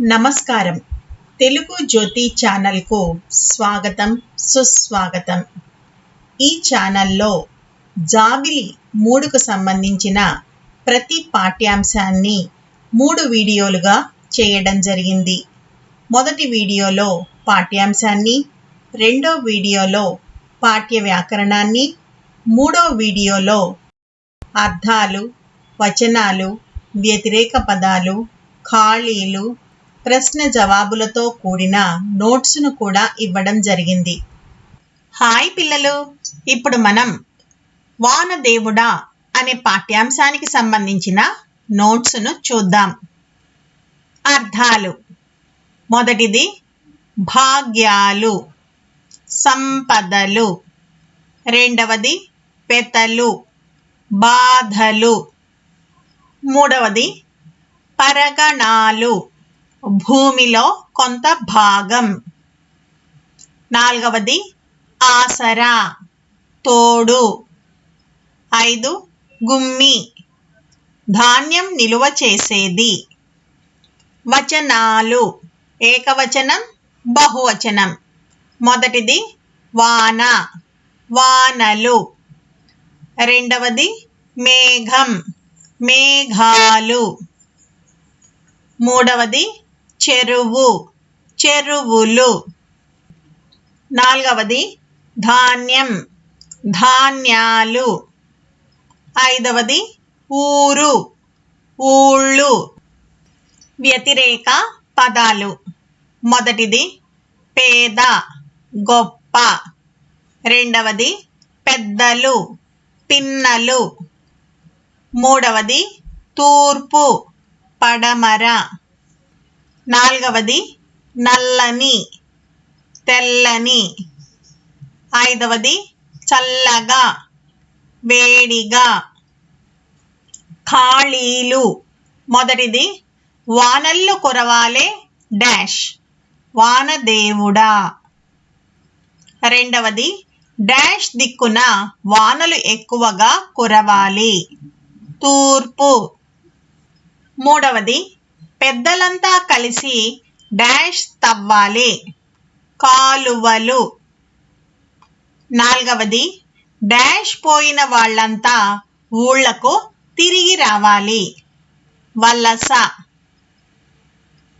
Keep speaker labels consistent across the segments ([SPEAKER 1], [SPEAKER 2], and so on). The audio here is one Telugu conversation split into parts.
[SPEAKER 1] నమస్కారం. తెలుగు జ్యోతి ఛానల్కు స్వాగతం, సుస్వాగతం. ఈ ఛానల్లో జాబిలి 3కు సంబంధించిన ప్రతి పాఠ్యాంశాన్ని 3 వీడియోలుగా చేయడం జరిగింది. మొదటి వీడియోలో పాఠ్యాంశాన్ని, రెండో వీడియోలో పాఠ్య వ్యాకరణాన్ని, మూడో వీడియోలో అర్థాలు, వచనాలు, వ్యతిరేక పదాలు, ఖాళీలు, ప్రశ్న జవాబులతో కూడిన నోట్స్ను కూడా ఇవ్వడం జరిగింది. హాయ్ పిల్లలు, ఇప్పుడు మనం వానదేవుడా అనే పాఠ్యాంశానికి సంబంధించిన నోట్స్ను చూద్దాం. అర్థాలు: మొదటిది భాగ్యాలు, సంపదలు. రెండవది పెతలు, బాధలు. మూడవది పరగణాలు, భూమిలో కొంత భాగం. నాలుగవది ఆసరా, తోడు. 5 గుమ్మి, ధాన్యం నిలువ చేసేది. వచనాలు: ఏకవచనం, బహువచనం. మొదటిది వాన, వానలు. రెండవది మేఘం, మేఘాలు. మూడవది చెరువు, చెరువులు. నాలుగవది ధాన్యం, ధాన్యాలు. ఐదవది ఊరు, ఊళ్ళు. వ్యతిరేక పదాలు: మొదటిది పేద, గొప్ప. రెండవది పెద్దలు, పిన్నలు. మూడవది తూర్పు, పడమర. నాలుగవది నల్లని, తెల్లని. ఐదవది చల్లగా, వేడిగా. ఖాళీలు: మొదటిది వానల్లు కురవాలే డాష్, వానదేవుడా. రెండవది డాష్ దిక్కున వానలు ఎక్కువగా కురవాలి, తూర్పు. మూడవది పెద్దలంతా కలిసి డాష్ తవ్వాలి, కాలువలు. నాలుగవది డాష్ పోయిన వాళ్ళంతా ఊళ్ళకు తిరిగి రావాలి, వలస.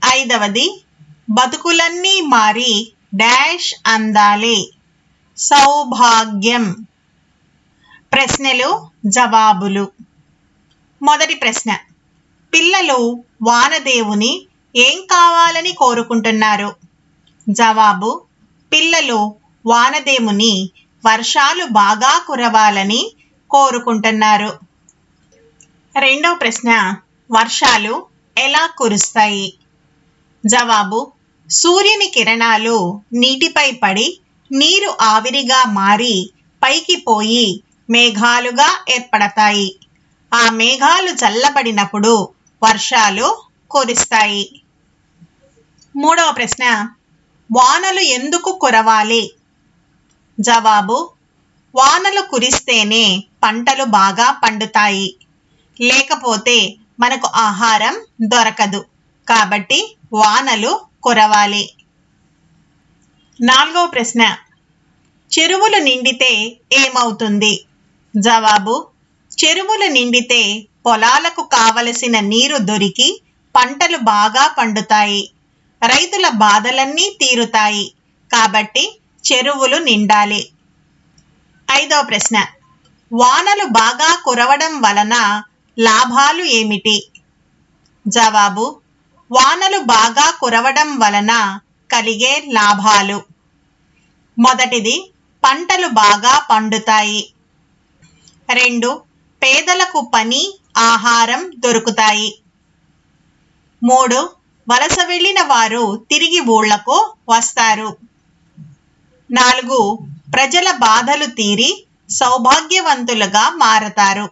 [SPEAKER 1] ఐదవది బతుకులన్నీ మారి డాష్ అందాలి, సౌభాగ్యం. ప్రశ్నలు, జవాబులు. మొదటి ప్రశ్న: పిల్లలు వానదేవుని ఏం కావాలని కోరుకుంటున్నారు? జవాబు: పిల్లలు వానదేవుని వర్షాలు బాగా కురవాలని కోరుకుంటున్నారు. రెండవ ప్రశ్న: వర్షాలు ఎలా కురుస్తాయి? జవాబు: సూర్యుని కిరణాలు నీటిపై పడి నీరు ఆవిరిగా మారి పైకి పోయి మేఘాలుగా ఏర్పడతాయి. ఆ మేఘాలు చల్లబడినప్పుడు వర్షాలు కురుస్తాయి. మూడవ ప్రశ్న: వానలు ఎందుకు కురవాలి? జవాబు: వానలు కురిస్తేనే పంటలు బాగా పండుతాయి, లేకపోతే మనకు ఆహారం దొరకదు. కాబట్టి వానలు కురవాలి. నాలుగవ ప్రశ్న: చెరువులు నిండితే ఏమవుతుంది? జవాబు: చెరువులు నిండితే పొలాలకు కావలసిన నీరు దొరికి పంటలు బాగా పండుతాయి, రైతుల బాధలన్నీ తీరుతాయి. కాబట్టి చెరువులు నిండాలి. ఐదవ ప్రశ్న: వానలు బాగా కురవడం వలన లాభాలు ఏమిటి? జవాబు: వానలు బాగా కురవడం వలన కలిగే లాభాలు: మొదటిది పంటలు బాగా పండుతాయి. 2 పేదలకు పని, ఆహారం దొరుకుతాయి. 3 వలస వెళ్ళిన వారు తిరిగి ఊళ్ళకు వస్తారు. 4 ప్రజల బాధలు తీరి సౌభాగ్యవంతులుగా మారతారు.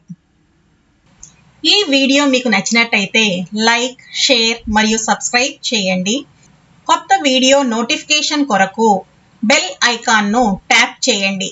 [SPEAKER 1] ఈ వీడియో మీకు నచ్చినట్టయితే లైక్, షేర్ మరియు సబ్స్క్రైబ్ చేయండి. కొత్త వీడియో నోటిఫికేషన్ కొరకు బెల్ ఐకాన్ను ట్యాప్ చేయండి.